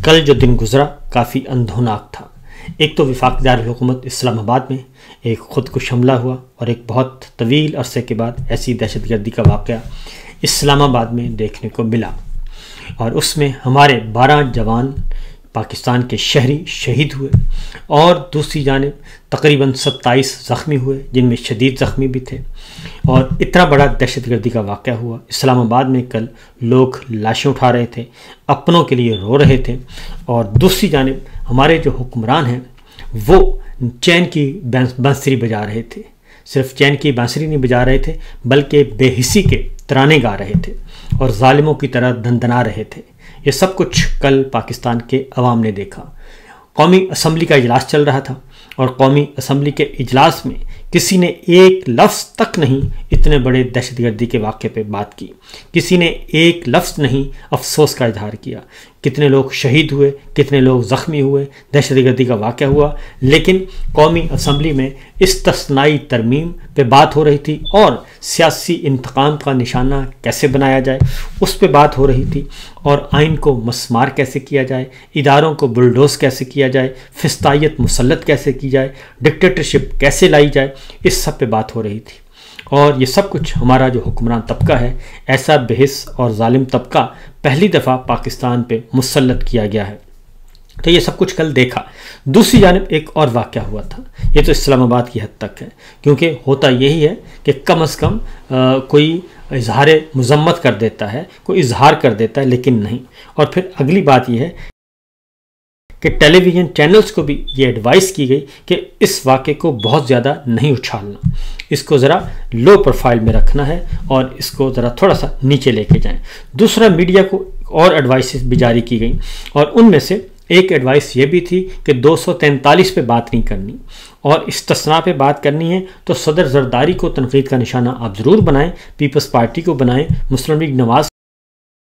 कल जो दिन गुजरा काफ़ी अंधोनाक था। एक तो वफाकी दारुल-हुकूमत इस्लामाबाद में एक खुदकुश हमला हुआ और एक बहुत तवील अरसे के बाद ऐसी दहशतगर्दी का वाक़या इस्लामाबाद में देखने को मिला और उसमें हमारे 12 जवान पाकिस्तान के शहरी शहीद हुए और दूसरी जानिब तकरीबन 27 ज़ख्मी हुए, जिनमें शदीद ज़ख्मी भी थे। और इतना बड़ा दहशतगर्दी का वाक़या हुआ इस्लामाबाद में। कल लोग लाशें उठा रहे थे, अपनों के लिए रो रहे थे और दूसरी जानिब हमारे जो हुक्मरान हैं वो चैन की बांसुरी बजा रहे थे। सिर्फ चैन की बांसुरी नहीं बजा रहे थे बल्कि बेहिसी के तराने गा रहे थे और ज़ालिमों की तरह दंदना रहे थे। ये सब कुछ कल पाकिस्तान के अवाम ने देखा। कौमी असम्बली का इजलास चल रहा था और कौमी असम्बली के इजलास में किसी ने एक लफ्ज़ तक नहीं इतने बड़े दहशतगर्दी के वाक़े पे बात की। किसी ने एक लफ्ज़ नहीं अफसोस का इजहार किया। कितने लोग शहीद हुए, कितने लोग ज़ख्मी हुए, दहशतगर्दी का वाक़या हुआ, लेकिन कौमी असम्बली में इस्तिस्नाई तरमीम पे बात हो रही थी और सियासी इंतकाम का निशाना कैसे बनाया जाए उस पे बात हो रही थी और आइन को मस्मार कैसे किया जाए, इदारों को बुलडोज़ कैसे किया जाए, फिस्तायत मुसल्लत कैसे की जाए, डिक्टेटरशिप कैसे लाई जाए, इस सब पे बात हो रही थी। और ये सब कुछ हमारा जो हुक्मरान तबका है, ऐसा बेहिस और जालिम तबका पहली दफ़ा पाकिस्तान पे मुसल्लत किया गया है। तो ये सब कुछ कल देखा। दूसरी जानिब एक और वाक़या हुआ था। ये तो इस्लामाबाद की हद तक है, क्योंकि होता यही है कि कम अज़ कम कोई इजहार मज़म्मत कर देता है, कोई इजहार कर देता है, लेकिन नहीं। और फिर अगली बात यह है कि टेलीविज़न चैनल्स को भी ये एडवाइस की गई कि इस वाक़े को बहुत ज़्यादा नहीं उछालना, इसको ज़रा लो प्रोफाइल में रखना है और इसको ज़रा थोड़ा सा नीचे लेके जाएं। दूसरा, मीडिया को और एडवाइस भी जारी की गई और उनमें से एक एडवाइस ये भी थी कि 243 पे बात नहीं करनी और इस्तिस्ना पे बात करनी है तो सदर जरदारी को तनकीद का निशाना आप ज़रूर बनाएं, पीपल्स पार्टी को बनाएं, मुस्लिम लीग नवाज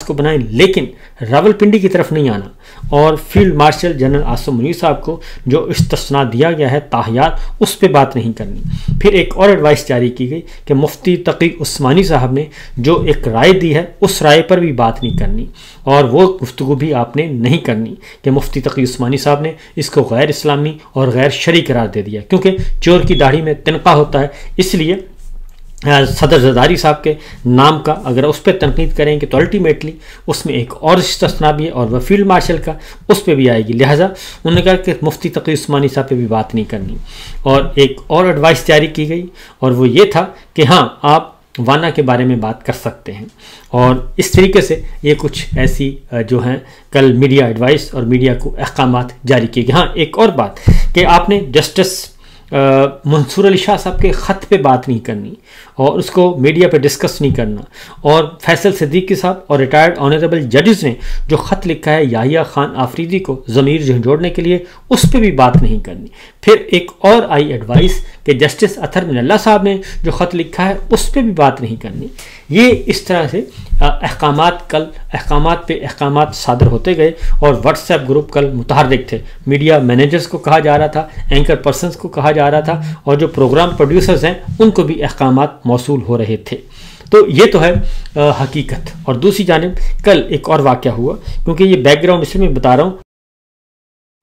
को बनाएं, लेकिन रावलपिंडी की तरफ नहीं आना। और field marshal general Asim Munir साहब को जो इस्तिस्ना दिया गया है ताहियात, उस पर बात नहीं करनी। फिर एक और एडवाइस जारी की गई कि मुफ्ती तकी उस्मानी साहब ने जो एक राय दी है उस राय पर भी बात नहीं करनी और वो गुफ्तगू भी आपने नहीं करनी कि मुफ्ती तकी उस्मानी साहब ने इसको गैर इस्लामी और गैर शरई करार दे दिया, क्योंकि चोर की दाढ़ी में तिनका होता है। इसलिए सदर जरदारी साहब के नाम का अगर उस पर तनकीद करेंगे तो अल्टीमेटली उसमें एक और इस्तिस्ना भी है और वह फील्ड मार्शल का उस पर भी आएगी। लिहाजा उन्होंने कहा कि मुफ्ती तकी उस्मानी साहब पे भी बात नहीं करनी। और एक और एडवाइस जारी की गई और वो ये था कि हाँ, आप वाना के बारे में बात कर सकते हैं। और इस तरीके से ये कुछ ऐसी जो हैं कल मीडिया एडवाइस और मीडिया को अहकामात जारी किए गए। हाँ, एक और बात कि आपने जस्टिस मंसूर अली शाह साहब के ख़त पे बात नहीं करनी और उसको मीडिया पे डिस्कस नहीं करना। और फैसल सिद्दीकी साहब और रिटायर्ड ऑनरेबल जजेस ने जो ख़त लिखा है याहिया खान आफरीदी को ज़मीर झंझोड़ने के लिए, उस पर भी बात नहीं करनी। फिर एक और आई एडवाइस कि जस्टिस अतहर मिनल्ला साहब ने जो ख़त लिखा है उस पर भी बात नहीं करनी। ये इस तरह से अहकामात कल अहकामात पे अहकामात सादर होते गए और व्हाट्सएप ग्रुप कल मुतहर्रिक थे। मीडिया मैनेजर्स को कहा जा रहा था, एंकर पर्सनस को कहा जा रहा था और जो प्रोग्राम प्रोड्यूसर्स हैं उनको भी अहकामात मौसूल हो रहे थे। तो ये तो है हकीकत। और दूसरी जानिब कल एक और वाक़या हुआ, क्योंकि ये बैकग्राउंड इसलिए मैं बता रहा हूँ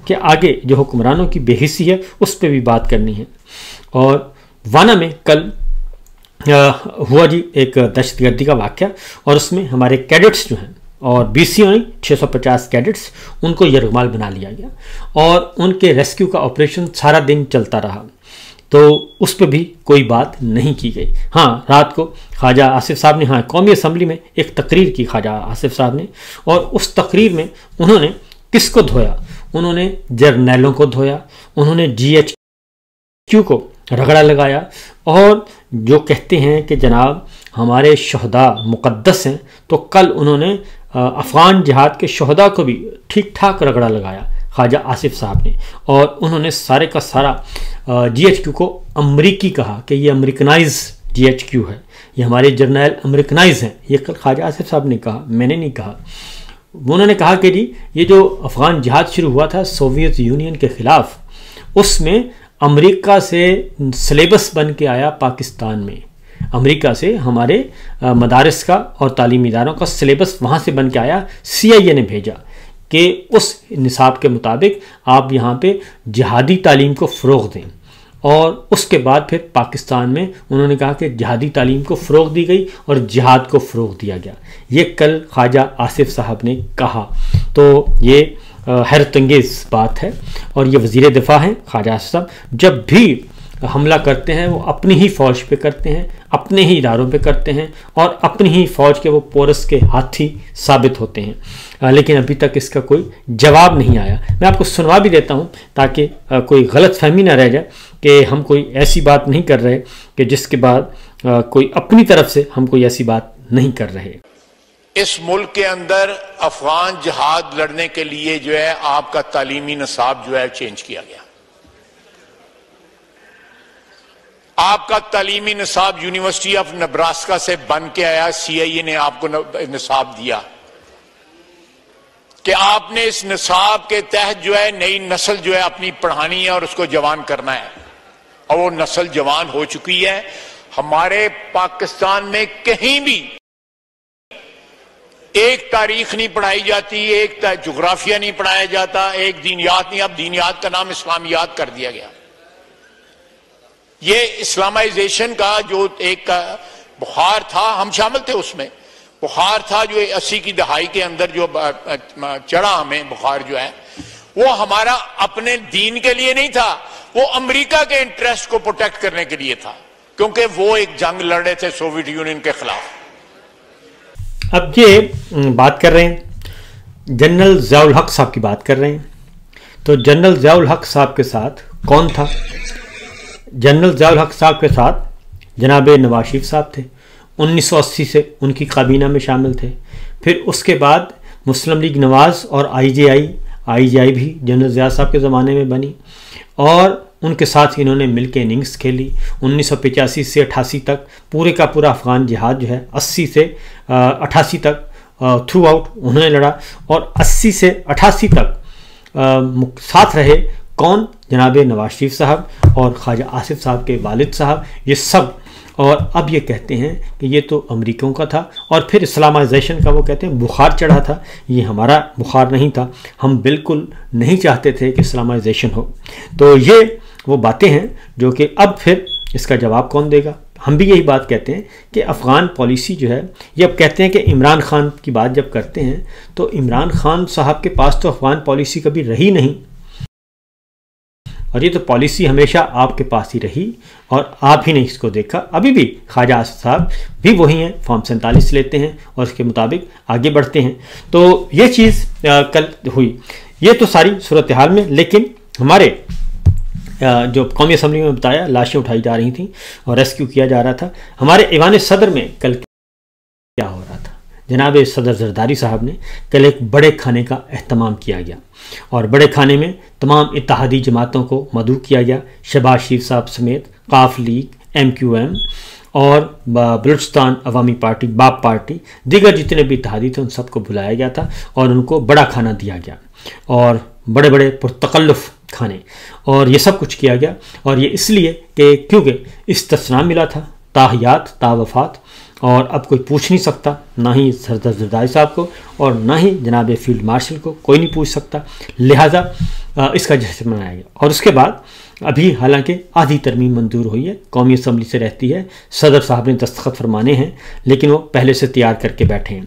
कि आगे जो हुक्मरानों की बेहिसी है उस पर भी बात करनी है। और वाना में कल हुआ जी एक दहशतगर्दी का वाक़या और उसमें हमारे कैडेट्स जो हैं और BCO नहीं 650 कैडेट्स, उनको यरगमाल बना लिया गया और उनके रेस्क्यू का ऑपरेशन सारा दिन चलता रहा, तो उस पर भी कोई बात नहीं की गई। हाँ, रात को ख्वाजा आसिफ साहब ने कौमी असम्बली में एक तकरीर की ख्वाजा आसिफ साहब ने, और उस तकरीर में उन्होंने किसको धोया? उन्होंने जर्नैलों को धोया, उन्होंने GHQ को रगड़ा लगाया और जो कहते हैं कि जनाब हमारे शहदा मुक़द्दस हैं, तो कल उन्होंने अफ़गान जिहाद के शहदा को भी ठीक ठाक रगड़ा लगाया ख्वाजा आसिफ साहब ने। और उन्होंने सारे का सारा GHQ को अमरीकी कहा कि ये अमरीकनाइज GHQ है, ये हमारे जर्नैल अमरीकनाइज हैं। ये कल ख्वाजा आसिफ साहब ने कहा, मैंने नहीं कहा। उन्होंने कहा कि जी ये जो अफ़गान जिहाद शुरू हुआ था सोवियत यूनियन के ख़िलाफ़, उसमें अमेरिका से सिलेबस बन के आया पाकिस्तान में। अमेरिका से हमारे मदारिस का और तालीमी इदारों का सिलेबस वहाँ से बन के आया, CIA ने भेजा कि उस निसाब के मुताबिक आप यहाँ पे जिहादी तालीम को फ़रोग़ दें। और उसके बाद फिर पाकिस्तान में उन्होंने कहा कि जिहादी तालीम को फ़रोग़ दी गई और जिहाद को फ़रोग़ दिया गया। ये कल ख्वाजा आसिफ साहब ने कहा। तो ये हैरतंगेज़ बात है। और ये वज़ीर दिफ़ा हैं ख्वाजा आसिफ साहब, जब भी हमला करते हैं वो अपनी ही फ़ौज पे करते हैं, अपने ही इदारों पे करते हैं और अपनी ही फ़ौज के वो पोरस के हाथी साबित होते हैं। लेकिन अभी तक इसका कोई जवाब नहीं आया। मैं आपको सुनवा भी देता हूँ ताकि कोई गलत फहमी ना रह जाए कि हम कोई ऐसी बात नहीं कर रहे कि जिसके बाद कोई अपनी तरफ से हम कोई ऐसी बात नहीं कर रहे। इस मुल्क के अंदर अफगान जिहाद लड़ने के लिए जो है आपका तालीमी निसाब जो है चेंज किया गया। आपका तालीमी निसाब यूनिवर्सिटी ऑफ नब्रास्का से बन के आया। सीआईए ने आपको निसाब दिया कि आपने इस निसाब के तहत जो है नई नस्ल जो है अपनी पढ़ानी है और उसको जवान करना है। और वो नस्ल जवान हो चुकी है। हमारे पाकिस्तान में कहीं भी एक तारीख नहीं पढ़ाई जाती, एक जोग्राफिया नहीं पढ़ाया जाता, एक दीनियात नहीं। अब दीनियात का नाम इस्लामियात कर दिया गया। ये इस्लामाइजेशन का जो एक बुखार था, हम शामिल थे उसमें, बुखार था जो 80 की दहाई के अंदर जो चढ़ा हमें बुखार जो है, वो हमारा अपने दीन के लिए नहीं था, वो अमेरिका के इंटरेस्ट को प्रोटेक्ट करने के लिए था, क्योंकि वो एक जंग लड़ रहे थे सोवियत यूनियन के खिलाफ। अब ये बात कर रहे हैं जनरल ज़ियाउल हक साहब की बात कर रहे हैं। तो जनरल ज़ियाउल हक साहब के साथ कौन था? जनरल ज़ियाउल हक साहब के साथ जनाब नवाज शरीफ साहब थे। 1980 से उनकी काबीना में शामिल थे। फिर उसके बाद मुस्लिम लीग नवाज़ और आईजीआई भी जनरल ज़िया साहब के ज़माने में बनी और उनके साथ इन्होंने मिलकर इनिंग्स खेली। 1985 से 88 तक पूरे का पूरा अफ़गान जिहाद जो है 80 से 88 तक थ्रू आउट उन्होंने लड़ा। और 80 से 88 तक साथ रहे कौन? जनाब नवाज शरीफ साहब और ख्वाजा आसिफ साहब के वालिद साहब, ये सब। और अब ये कहते हैं कि ये तो अमेरिकियों का था और फिर इस्लामाइजेशन का वो कहते हैं बुखार चढ़ा था। ये हमारा बुखार नहीं था, हम बिल्कुल नहीं चाहते थे कि इस्लामाइजेशन हो। तो ये वो बातें हैं जो कि अब फिर इसका जवाब कौन देगा? हम भी यही बात कहते हैं कि अफ़गान पॉलिसी जो है, ये अब कहते हैं कि इमरान खान की बात जब करते हैं तो इमरान खान साहब के पास तो अफ़गान पॉलिसी कभी रही नहीं और ये तो पॉलिसी हमेशा आपके पास ही रही और आप ही ने इसको देखा। अभी भी ख्वाजा आसिफ साहब भी वही हैं, फॉर्म 47 लेते हैं और उसके मुताबिक आगे बढ़ते हैं। तो ये चीज़ कल हुई। ये तो सारी सूरत हाल में, लेकिन हमारे जो कौमी असम्बली में बताया लाशें उठाई जा रही थी और रेस्क्यू किया जा रहा था। हमारे ईवान सदर में कल क्या हो रहा था? जनाब सदर जरदारी साहब ने कल एक बड़े खाने का एहतमाम किया गया और बड़े खाने में तमाम इत्तेहादी जमातों को मदऊ किया गया। शहबाज शरीफ साहब समेत काफ लीग, MQM और बलूचिस्तान अवामी पार्टी, बाप पार्टी, दीगर जितने भी इत्तेहादी थे उन सबको बुलाया गया था और उनको बड़ा खाना दिया गया और बड़े बड़े पुरतकल्लुफ़ खाने, और ये सब कुछ किया गया। और ये इसलिए कि क्योंकि इस्तिस्ना मिला था, ताहियात तावफ़ात, और अब कोई पूछ नहीं सकता, ना ही सरदार जरदारी साहब को और ना ही जनाब फील्ड मार्शल को, कोई नहीं पूछ सकता। लिहाजा इसका जश्न मनाया गया। और उसके बाद अभी हालांकि आधी तरमीम मंजूर हुई है, कौमी असम्बली से रहती है, सदर साहब ने दस्तखत फरमाने हैं, लेकिन वो पहले से तैयार करके बैठे हैं।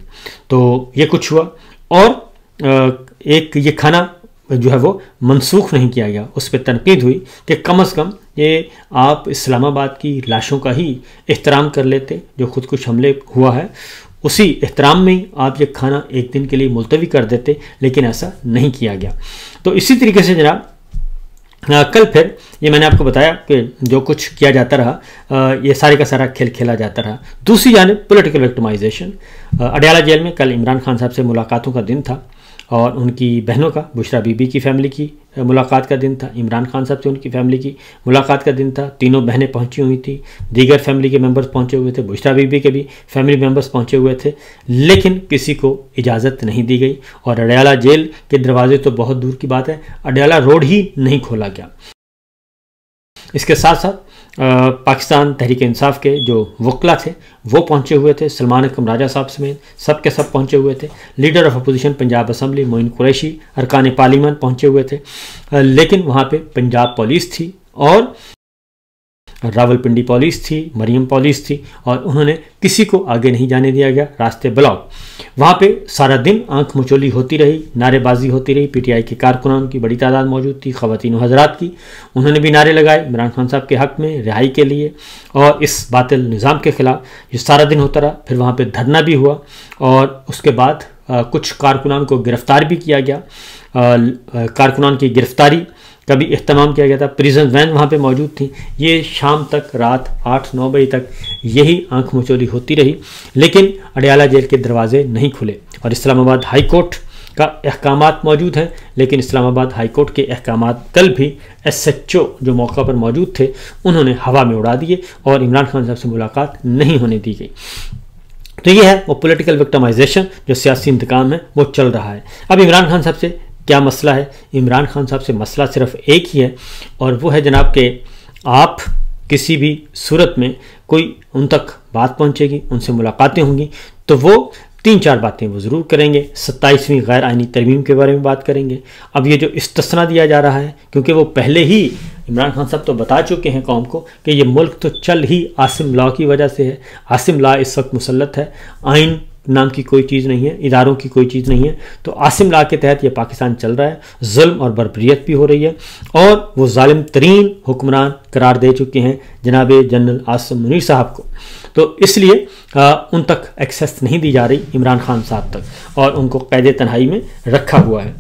तो ये कुछ हुआ और एक ये खाना जो है वो मनसूख नहीं किया गया। उस पर तनकीद हुई कि कम अज़ कम ये आप इस्लामाबाद की लाशों का ही एहतराम कर लेते, जो खुदकुश हमले हुआ है उसी एहतराम में ही आप ये खाना एक दिन के लिए मुलतवी कर देते, लेकिन ऐसा नहीं किया गया। तो इसी तरीके से जनाब कल फिर ये मैंने आपको बताया कि जो कुछ किया जाता रहा, ये सारे का सारा खेल खेला जाता रहा। दूसरी जानिब पॉलिटिकल विक्टिमाइजेशन, अडयाला जेल में कल इमरान खान साहब से मुलाकातों का दिन था और उनकी बहनों का, बुशरा बीबी की फैमिली की मुलाकात का दिन था, इमरान खान साहब से उनकी फैमिली की मुलाकात का दिन था। तीनों बहनें पहुंची हुई थी, दीगर फैमिली के मेंबर्स पहुंचे हुए थे, बुशरा बीबी के भी फैमिली मेंबर्स पहुंचे हुए थे, लेकिन किसी को इजाज़त नहीं दी गई और अडयाला जेल के दरवाजे तो बहुत दूर की बात है, अडयाला रोड ही नहीं खोला गया। इसके साथ साथ पाकिस्तान तहरीक इंसाफ के जो वकला थे वो पहुंचे हुए थे, सलमान अकरम राजा साहब समेत सब के सब पहुंचे हुए थे। Leader of opposition Punjab assembly Moin Qureshi, अरकान पार्लियामेंट पहुंचे हुए थे, लेकिन वहाँ पे पंजाब पुलिस थी और रावलपिंडी पुलिस थी, मरियम पुलिस थी, और उन्होंने किसी को आगे नहीं जाने दिया गया, रास्ते ब्लॉक। वहाँ पे सारा दिन आंख मचोली होती रही, नारेबाजी होती रही। पीटीआई के कारकुनान की बड़ी तादाद मौजूद थी, ख़वातीन हज़रात की, उन्होंने भी नारे लगाए इमरान खान साहब के हक़ में, रिहाई के लिए और इस बातिल निज़ाम के ख़िलाफ़। ये सारा दिन होता रहा। फिर वहाँ पर धरना भी हुआ और उसके बाद कुछ कारकुनान को गिरफ़्तार भी किया गया। कारकुनान की गिरफ़्तारी का भी इख्तिमाम किया गया था। प्रिजन वैन वहाँ पे मौजूद थी। ये शाम तक, रात 8-9 बजे तक यही आंख मचोली होती रही, लेकिन अडयाला जेल के दरवाजे नहीं खुले। और इस्लामाबाद हाई कोर्ट का अहकामात मौजूद हैं, लेकिन इस्लामाबाद हाई कोर्ट के अहकामात कल भी SHO जो मौका पर मौजूद थे उन्होंने हवा में उड़ा दिए और इमरान खान साहब से मुलाकात नहीं होने दी गई। तो ये है वो पॉलिटिकल विक्टिमाइजेशन, जो सियासी इंतकाम है वो चल रहा है। अब इमरान खान साहब से क्या मसला है? इमरान खान साहब से मसला सिर्फ एक ही है, और वो है जनाब कि आप किसी भी सूरत में कोई उन तक बात पहुंचेगी, उनसे मुलाकातें होंगी, तो वो 3-4 बातें वो ज़रूर करेंगे। 27वीं गैर आइनी तरमीम के बारे में बात करेंगे। अब ये जो इस्तिस्ना दिया जा रहा है, क्योंकि वो पहले ही इमरान खान साहब तो बता चुके हैं कौम को कि ये मुल्क तो चल ही आसिम लॉ की वजह से है। आसिम लॉ इस वक्त मुसल्लत है, आइन नाम की कोई चीज़ नहीं है, इदारों की कोई चीज़ नहीं है। तो आसिम लॉ के तहत ये पाकिस्तान चल रहा है, जुल्म और बर्बरियत भी हो रही है, और वो जालिम तरीन हुक्मरान करार दे चुके हैं जनाब जनरल आसिम मुनीर साहब को। तो इसलिए उन तक एक्सेस नहीं दी जा रही इमरान खान साहब तक, और उनको कैद तन्हाई में रखा हुआ है।